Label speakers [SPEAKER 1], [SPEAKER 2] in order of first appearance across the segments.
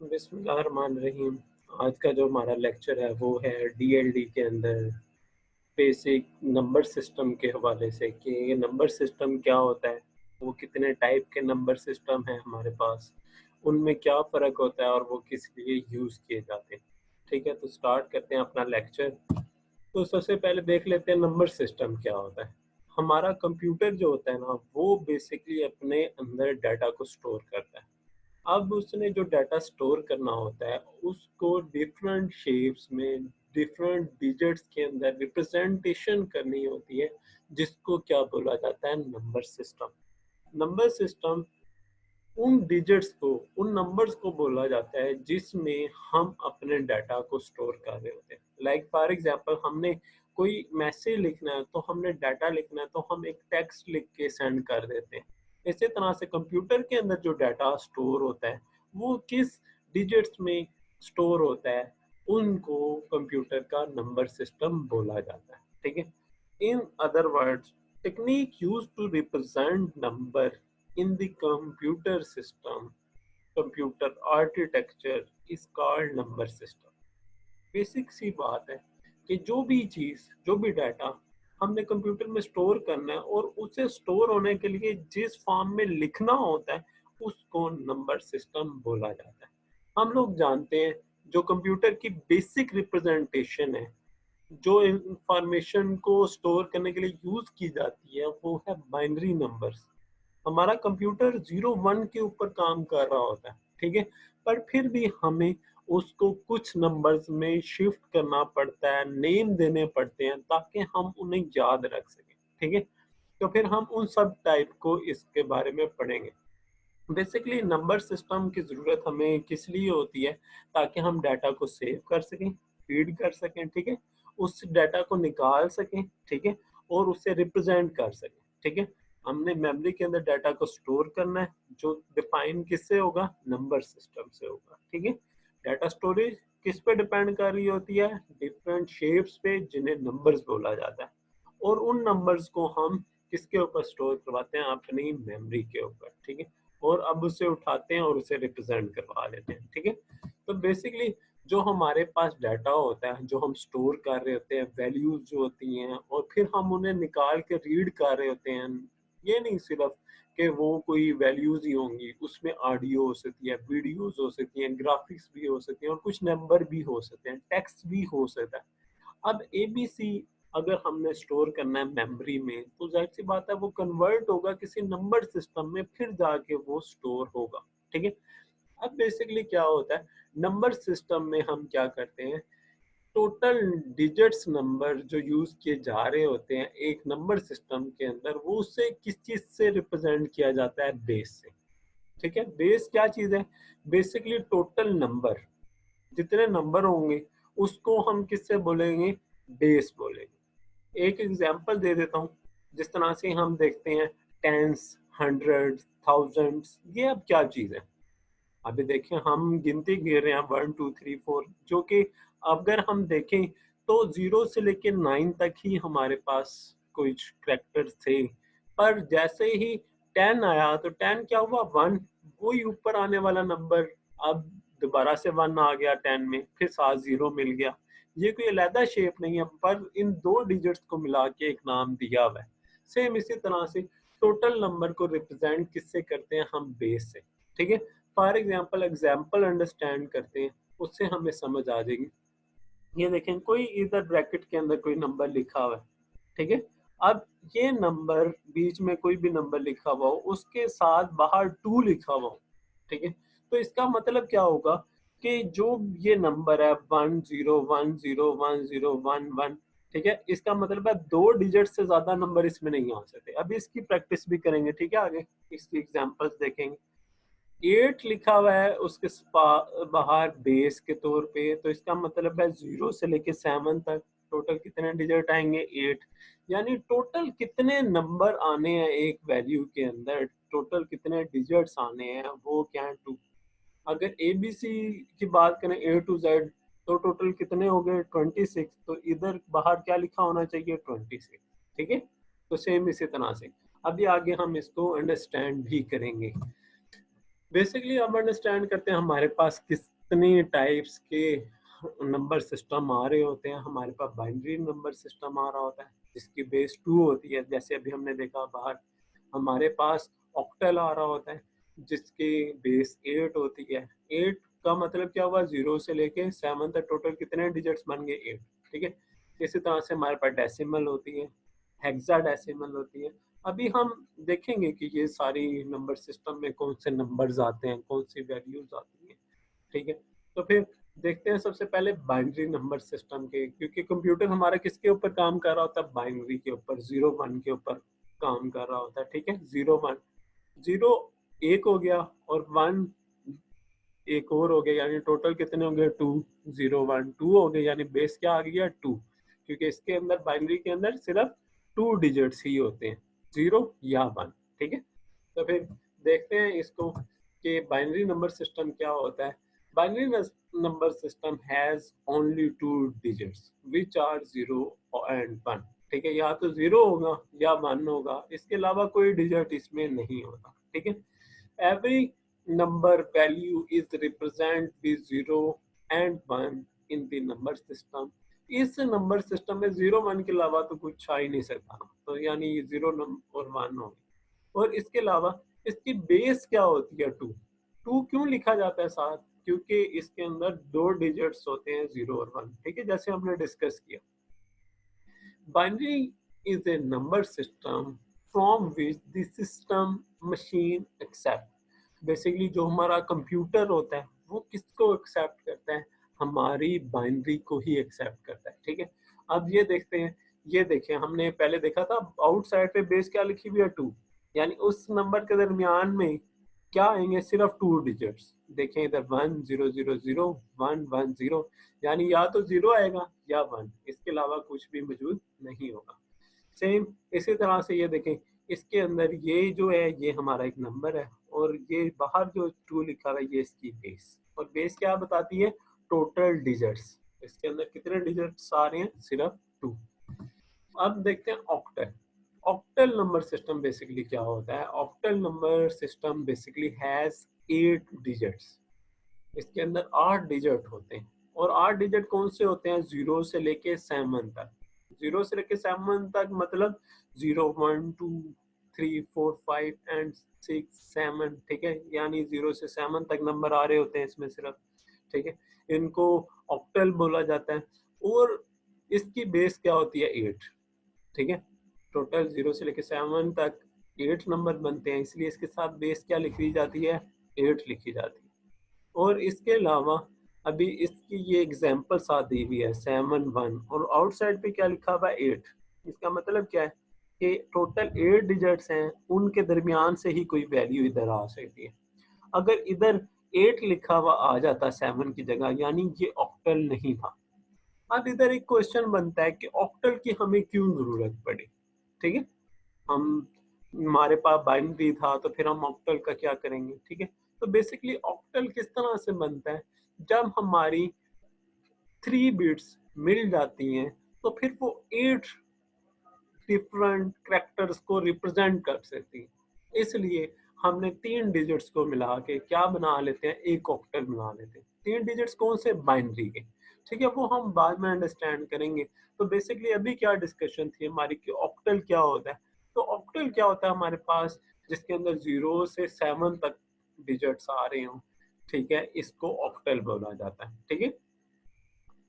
[SPEAKER 1] बिस्मिल्लाहिर्रहमानिर्रहीम। आज का जो हमारा लेक्चर है वो है डीएलडी के अंदर बेसिक नंबर सिस्टम के हवाले से कि ये नंबर सिस्टम क्या होता है, वो कितने टाइप के नंबर सिस्टम हैं हमारे पास, उनमें क्या फ़र्क होता है और वो किस लिए यूज़ किए जाते हैं। ठीक है, तो स्टार्ट करते हैं अपना लेक्चर। तो सबसे पहले देख लेते हैं नंबर सिस्टम क्या होता है। हमारा कंप्यूटर जो होता है ना, वो बेसिकली अपने अंदर डाटा को स्टोर करता है। अब उसने जो डाटा स्टोर करना होता है, उसको डिफरेंट शेप्स में, डिफरेंट डिजिट्स के अंदर रिप्रेजेंटेशन करनी होती है, जिसको क्या बोला जाता है, नंबर सिस्टम। नंबर सिस्टम उन डिजिट्स को, उन नंबर्स को बोला जाता है जिसमें हम अपने डाटा को स्टोर कर रहे होते हैं। लाइक फॉर एग्जांपल, हमने कोई मैसेज लिखना है, तो हमने डाटा लिखना है, तो हम एक टेक्स्ट लिख के सेंड कर देते हैं। इसी तरह से कंप्यूटर के अंदर जो डाटा स्टोर होता है, वो किस डिजिट्स में स्टोर होता है, उनको कंप्यूटर का नंबर सिस्टम बोला जाता है। ठीक है, in other words, technique used to represent number in the computer system, computer architecture is called number system. Basic सी बात है कि जो भी चीज़, जो भी डाटा हमने कंप्यूटर में स्टोर करना है और उसे स्टोर होने के लिए जिस फॉर्म में लिखना होता है, उसको नंबर सिस्टम बोला जाता है। हम लोग जानते हैं जो कंप्यूटर की बेसिक रिप्रेजेंटेशन है, जो इंफॉर्मेशन को स्टोर करने के लिए यूज की जाती है, वो है बाइनरी नंबर्स। हमारा कंप्यूटर 0 1 के ऊपर काम कर रहा होता है, ठीक है, पर फिर भी हमें उसको कुछ नंबर्स में शिफ्ट करना पड़ता है, नेम देने पड़ते हैं ताकि हम उन्हें याद रख सकें। ठीक है, तो फिर हम उन सब टाइप को इसके बारे में पढ़ेंगे। बेसिकली नंबर सिस्टम की ज़रूरत हमें किस लिए होती है, ताकि हम डाटा को सेव कर सकें, फीड कर सकें, ठीक है, उस डाटा को निकाल सकें, ठीक है, और उसे रिप्रेजेंट कर सकें। ठीक है, हमने मेमोरी के अंदर डाटा को स्टोर करना है, जो डिफाइन किससे होगा, नंबर सिस्टम से होगा। ठीक है, डाटा स्टोरेज किस पे डिपेंड कर रही होती है, डिफरेंट शेप्स पे, जिन्हें नंबर्स बोला जाता है, और उन नंबर्स को हम किसके ऊपर स्टोर करवाते हैं, अपनी मेमोरी के ऊपर। ठीक है, और अब उसे उठाते हैं और उसे रिप्रेजेंट करवा लेते हैं। ठीक है, तो बेसिकली जो हमारे पास डाटा होता है, जो हम स्टोर कर रहे होते हैं, वैल्यूज जो होती हैं, और फिर हम उन्हें निकाल के रीड कर रहे होते हैं। ये नहीं सिर्फ कि वो कोई वैल्यूज ही होंगी, उसमें ऑडियो हो सकती है, वीडियोज हो सकती हैं, ग्राफिक्स भी हो सकती हैं, और कुछ नंबर भी हो सकते हैं, टेक्स्ट भी हो सकता है। अब एबीसी अगर हमने स्टोर करना है मेमोरी में, तो जाहिर सी बात है वो कन्वर्ट होगा किसी नंबर सिस्टम में, फिर जाके वो स्टोर होगा। ठीक है, अब बेसिकली क्या होता है, नंबर सिस्टम में हम क्या करते हैं, टोटल डिजिट्स नंबर जो यूज किए जा रहे होते हैं एक नंबर सिस्टम के अंदर, वो उसे किस चीज से रिप्रेजेंट किया जाता है, बेस से। ठीक है, बेस क्या चीज है, बेसिकली टोटल नंबर, जितने नंबर होंगे उसको हम किससे बोलेंगे, बेस बोलेंगे। एक एग्जांपल दे देता हूँ, जिस तरह से हम देखते हैं टेंस, हंड्रेड, थाउजेंड्स, ये अब क्या चीज़ है। अभी देखिए हम गिनती गिन रहे हैं 1 2 3 4, जो कि अगर हम देखें तो 0 से लेके 9 तक ही हमारे पास कुछ कैरेक्टर्स थे, पर जैसे ही 10 आया तो 10 क्या हुआ, 1, वही ऊपर आने वाला नंबर, अब दोबारा से 1 आ गया 10 में, फिर साथ 0 मिल गया। ये कोई अलग शेप नहीं है, पर इन दो डिजिट्स को मिला के एक नाम दिया हुआ है। सेम इसी तरह से टोटल नंबर को रिप्रेजेंट किससे करते हैं, हम बेस से। ठीक है, फॉर एग्जाम्पल अंडरस्टैंड करते हैं, उससे हमें समझ आ जाएगी। ये देखें, कोई इधर ब्रैकेट के अंदर कोई नंबर लिखा हुआ है, ठीक है, अब ये नंबर बीच में कोई भी नंबर लिखा हुआ हो, उसके साथ बाहर 2 लिखा हुआ हो, ठीक है, तो इसका मतलब क्या होगा कि जो ये नंबर है 10101011, ठीक है, इसका मतलब है 2 डिजिट से ज्यादा नंबर इसमें नहीं आ सकते। अभी इसकी प्रैक्टिस भी करेंगे, ठीक है, आगे इसकी एग्जांपल्स देखेंगे। 8 लिखा हुआ है उसके बाहर बेस के तौर पे, तो इसका मतलब है 0 से लेके 7 तक टोटल कितने डिजिट आएंगे, 8। यानी टोटल कितने नंबर आने हैं एक वैल्यू के अंदर, टोटल कितने डिजिट्स आने हैं, वो क्या है, 2। अगर ए बी सी की बात करें, ए टू जेड, तो टोटल कितने हो गए, 26। तो इधर बाहर क्या लिखा होना चाहिए, 26। ठीक है, तो सेम इसी तरह से अभी आगे हम इसको अंडरस्टैंड भी करेंगे। बेसिकली अब अंडरस्टैंड करते हैं हमारे पास कितने टाइप्स के नंबर सिस्टम आ रहे होते हैं। हमारे पास बाइनरी नंबर सिस्टम आ रहा होता है जिसकी बेस 2 होती है, जैसे अभी हमने देखा बाहर। हमारे पास ऑक्टल आ रहा होता है जिसकी बेस 8 होती है। 8 का मतलब क्या हुआ, 0 से लेके 7 तक टोटल कितने डिजिट्स बन गए, 8। ठीक है। इसी तरह से हमारे पास डेसिमल होती है, हेक्साडेसिमल होती है। अभी हम देखेंगे कि ये सारी नंबर सिस्टम में कौन से नंबर्स आते हैं, कौन सी वैल्यूज आती हैं। ठीक है। तो फिर देखते हैं सबसे पहले बाइनरी नंबर सिस्टम के, क्योंकि कंप्यूटर हमारा किसके ऊपर काम कर रहा होता है, बाइनरी के ऊपर, 0 1 के ऊपर काम कर रहा होता है। ठीक है। 0 1, 0 एक हो गया और 1 एक और हो गया, यानी टोटल कितने हो गए, 2। 0 1 2 हो गए, यानी बेस क्या आ गया, 2। क्योंकि इसके अंदर बाइनरी के अंदर सिर्फ 2 डिजिट्स ही होते हैं, 0 या 1। ठीक है। तो फिर देखते हैं इसको कि बाइनरी नंबर सिस्टम क्या होता है। Binary number system has only 2 digits which are 0 and 1। ठीक है। या तो 0 होगा या 1 होगा, इसके अलावा कोई डिजिट इसमें नहीं होता। ठीक है। Every number value is represent with 0 and 1 in the number system. इस नंबर सिस्टम में 0 1 के अलावा तो कुछ आ ही नहीं सकता, तो यानी ये 0 और 1 हो गया। और इसके अलावा इसकी बेस क्या होती है, 2। 2 क्यों लिखा जाता है साथ, क्योंकि इसके अंदर 2 डिजिट्स होते हैं, 0 और 1। ठीक है। जैसे हमने डिस्कस किया, binary is a number system from which the system machine accept। Basically जो हमारा कंप्यूटर होता है वो किसको एक्सेप्ट करता है, हमारी बाइनरी को ही एक्सेप्ट करता है। ठीक है। अब ये देखते हैं, ये देखें हमने पहले देखा था आउटसाइड पे बेस क्या लिखी हुई है, 2। यानी उस नंबर के दरमियान में क्या आएंगे, सिर्फ 2 डिजिट्स। देखें इधर 1 0 0 0 1 1 0, यानी या तो 0 आएगा या 1, इसके अलावा कुछ भी मौजूद नहीं होगा। सेम इसी तरह से ये देखें, इसके अंदर ये जो है ये हमारा एक नंबर है, और ये बाहर जो 2 लिखा हुआ है ये इसकी बेस, और बेस क्या बताती है, टोटल डिजिट्स। इसके अंदर कितने डिजिट्स आ रहे हैं, सिर्फ 2। अब देखते हैं octal. Octal number system basically क्या होता है, octal number system basically has 8 digits. इसके अंदर 8 डिजिट होते हैं, और 8 डिजिट कौन से होते हैं, 0 से लेके 7 तक। 0 से लेके 7 तक मतलब 0 1 2 3 4 5 एंड 6 7। ठीक है। यानी 0 से 7 तक नंबर आ रहे होते हैं इसमें सिर्फ। ठीक है। इनको ऑक्टल बोला जाता है, और इसकी बेस क्या होती है, 8। ठीक है। टोटल 0 से लेके 7 तक 8 नंबर बनते हैं, इसलिए इसके साथ बेस क्या लिखी जाती है, 8 लिखी जाती है। और इसके अलावा अभी इसकी ये एग्जाम्पल साथ दी हुई है, 7 1, और आउटसाइड पे क्या लिखा हुआ है, 8। इसका मतलब क्या है कि टोटल 8 डिजिट्स हैं, उनके दरमियान से ही कोई वैल्यू इधर आ सकती है। अगर इधर 8 लिखा हुआ आ जाता 7 की जगह, यानी ये ऑक्टल नहीं था। अब इधर एक क्वेश्चन बनता है कि ऑक्टल की हमें क्यों जरूरत पड़ी। ठीक है। हम हमारे पास बाइनरी था तो फिर हम ऑक्टल का क्या करेंगे। ठीक है। तो बेसिकली ऑक्टल किस तरह से बनता है, जब हमारी 3 बिट्स मिल जाती हैं तो फिर वो 8 डिफरेंट कैरेक्टर्स को रिप्रेजेंट कर सकती है। इसलिए हमने 3 डिजिट्स को मिला के क्या बना लेते हैं, एक ऑक्टल बना लेते हैं। 3 डिजिट्स कौन से, बाइनरी के। ठीक है। वो हम बाद में अंडरस्टैंड करेंगे। तो बेसिकली अभी क्या डिस्कशन थी हमारी कि ऑक्टल क्या होता है। तो ऑक्टल क्या होता है हमारे पास, जिसके अंदर 0 से 7 तक डिजिट्स आ रहे हों। ठीक है। इसको ऑक्टल बोला जाता है। ठीक है।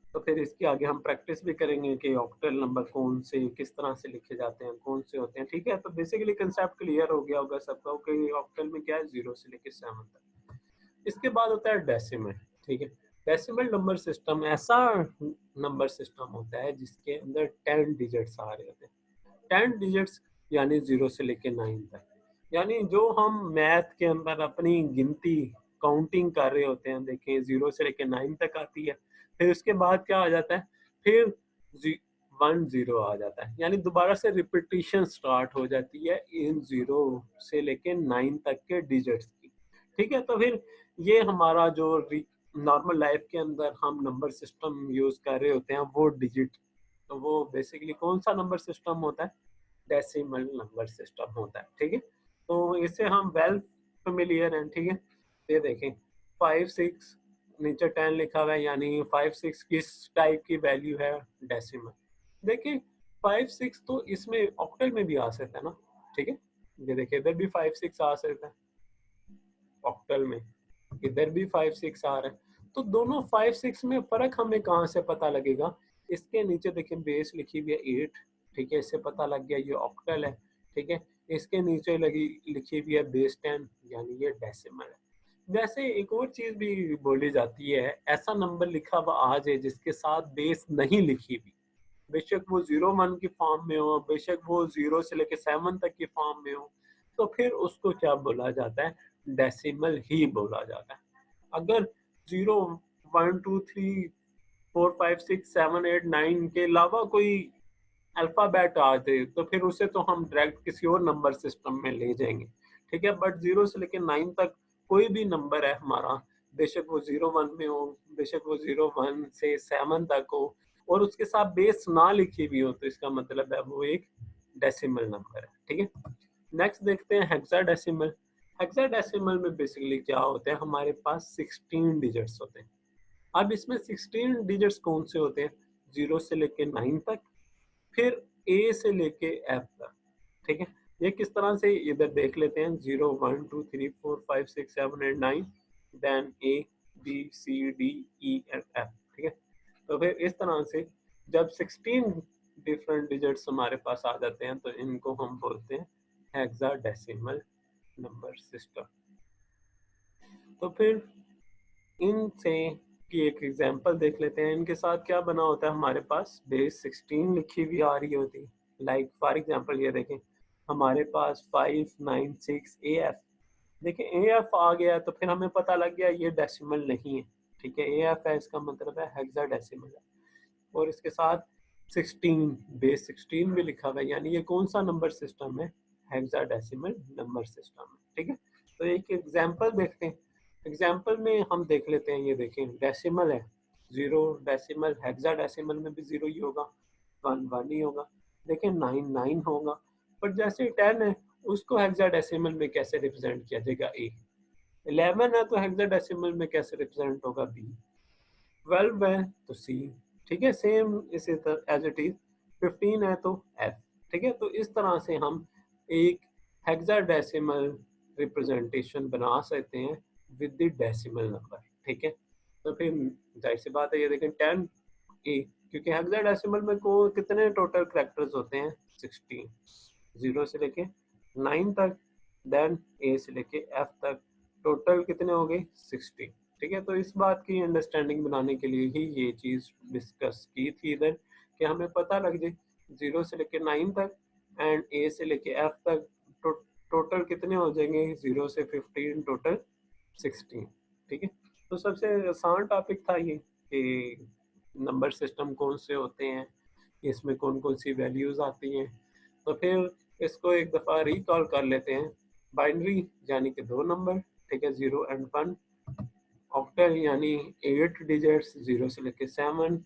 [SPEAKER 1] तो फिर इसके आगे हम प्रैक्टिस भी करेंगे कि ऑक्टल नंबर कौन से किस तरह से लिखे जाते हैं, कौन से होते हैं। ठीक है। तो बेसिकली कंसेप्ट क्लियर हो गया होगा सबका कि ऑक्टल में क्या है, 0 से लेकर 7 तक। इसके बाद होता है डेसिमल। ठीक है। डेसिमल नंबर सिस्टम ऐसा नंबर सिस्टम होता है जिसके अंदर 10 डिजिट्स आ रहे होते हैं। 10 डिजिट्स यानी 0 से लेके 9 तक। यानी जो हम मैथ के अंदर अपनी गिनती काउंटिंग कर रहे होते हैं, देखें 0 से लेके 9 तक आती है, फिर उसके बाद क्या आ जाता है, फिर 1 0 आ जाता है, यानी दोबारा से रिपीटिशन स्टार्ट हो जाती है इन 0 से लेके 9 तक के डिजिट्स की। ठीक है। तो फिर ये हमारा जो नॉर्मल लाइफ के अंदर हम नंबर सिस्टम यूज कर रहे होते हैं वो डिजिट, तो वो बेसिकली कौन सा नंबर सिस्टम होता है, डेसिमल नंबर सिस्टम होता है। ठीक है। तो इससे हम वेल फेमिलियर हैं। ठीक है। ये देखें 5 6 नीचे 10 लिखा हुआ है, यानी 5 6 किस टाइप की वैल्यू है? डेसिमल। देखिए 5 6 तो इसमें ऑक्टल में भी आ सकता है ना, ठीक है। ये देखिए इधर भी 5 6 आ सकता है ऑक्टल में, इधर भी 5 6 आ रहा है। तो दोनों 5 6 में फर्क हमें कहाँ से पता लगेगा? इसके नीचे देखिए बेस लिखी हुई है 8, ठीक है, इससे पता लग गया ये ऑक्टल है, ठीक है। इसके नीचे लगी लिखी हुई है बेस 10, यानी ये डेसिमल है। वैसे एक और चीज भी बोली जाती है, ऐसा नंबर लिखा हुआ आ जाए जिसके साथ बेस नहीं लिखी हुई, बेशक वो 01 की फॉर्म में हो, बेशक वो 0 से लेकर 7 तक की फॉर्म में हो, तो फिर उसको क्या बोला जाता है? डेसिमल ही बोला जाता है। अगर 0 1 2 3 4 5 6 7 8 9 के अलावा कोई अल्फाबेट आ जाए तो फिर उसे तो हम डायरेक्ट किसी और नंबर सिस्टम में ले जाएंगे, ठीक है। बट 0 से लेकर 9 तक कोई भी नंबर है हमारा, बेशक वो 01 में हो, बेशक वो 01 से 7 तक हो, और उसके साथ बेस ना लिखी हुई हो, तो इसका मतलब है वो एक डेसिमल नंबर है, ठीक है। नेक्स्ट देखते हैं हेक्साडेसिमल। हेक्साडेसिमल में बेसिकली क्या होता है, हमारे पास 16 डिजिट्स होते हैं। अब इसमें 16 डिजिट्स कौन से होते हैं? 0 से लेके 9 तक, फिर ए से लेके एफ तक, ठीक है। ये किस तरह से, इधर देख लेते हैं, 0 1 2 3 4 5 6 7 8 9, then A B C D E and F, ठीक है। तो फिर इस तरह से जब 16 डिफरेंट डिजिट्स हमारे पास आ जाते हैं तो इनको हम बोलते हैं हेक्साडेसिमल नंबर सिस्टम। तो फिर इनसे की एक एग्जांपल देख लेते हैं, इनके साथ क्या बना होता है, हमारे पास बेस 16 लिखी हुई आ रही होती है। लाइक फॉर एग्जांपल ये देखें, हमारे पास 5 9 6 ए एफ, देखिए ए एफ आ गया तो फिर हमें पता लग गया ये डेसिमल नहीं है, ठीक है। ए एफ है, इसका मतलब है हेक्साडेसिमल है, और इसके साथ 16 बेस 16 भी लिखा हुआ है, यानी ये कौन सा नंबर सिस्टम है? हेक्साडेसिमल नंबर सिस्टम है, ठीक है। तो एक एग्जांपल देखते हैं। एग्जांपल में हम देख लेते हैं, ये देखें डेसिमल है 0, डेसिमल हेक्साडेसिमल में भी 0 ही होगा, 1 1 ही होगा, देखें 9 9 होगा। पर जैसे 10 है उसको हेक्साडेसिमल में कैसे रिप्रेजेंट किया जाएगा? ए। 11 है तो हेक्साडेसिमल में कैसे रिप्रेजेंट होगा? बी। 12 है तो सी, ठीक है, सेम इसी तरह एज इट इज। 15 है तो एफ, ठीक है। तो इस तरह से हम एक हेक्साडेसिमल रिप्रेजेंटेशन बना सकते हैं विद द डेसिमल नंबर, ठीक है। तो फिर जाहिर सी बात है, ये देखें 10 ए, क्योंकि हेक्साडेसिमल में को कितने टोटल कैरेक्टर्स होते हैं? 16, 0 से लेके 9 तक, देन ए से लेके एफ तक, टोटल कितने हो गए? 16, ठीक है। तो इस बात की अंडरस्टैंडिंग बनाने के लिए ही ये चीज़ डिस्कस की थी इधर, कि हमें पता लग जाए 0 से लेके 9 तक एंड ए से लेके एफ तक टोटल कितने हो जाएंगे? 0 से 15, टोटल 16, ठीक है। तो सबसे आसान टॉपिक था ये कि नंबर सिस्टम कौन से होते हैं, इसमें कौन कौन सी वैल्यूज़ आती हैं। तो फिर इसको एक दफ़ा रिकॉल कर लेते हैं। बाइनरी यानी कि 2 नंबर, ठीक है, 0 एंड 1। ऑक्टल यानी 8 डिजिट्स, 0 से लेके 7,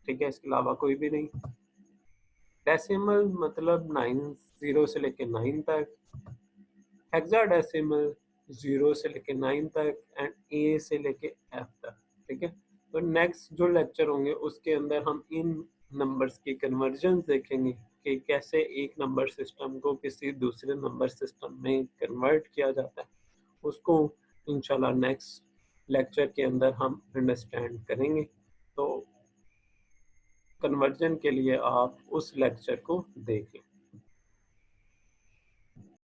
[SPEAKER 1] ठीक है, इसके अलावा कोई भी नहीं। डेसिमल मतलब 9, 0 से लेके 9 तक। हेक्साडेसिमल 0 से लेके 9 तक एंड ए से लेके एफ तक, ठीक है। तो नेक्स्ट जो लेक्चर होंगे उसके अंदर हम इन नंबर्स की कन्वर्जन देखेंगे कि कैसे एक नंबर सिस्टम को किसी दूसरे नंबर सिस्टम में कन्वर्ट किया जाता है, उसको इंशाल्लाह नेक्स्ट लेक्चर के अंदर हम अंडरस्टैंड करेंगे। तो कन्वर्जन के लिए आप उस लेक्चर को देखें।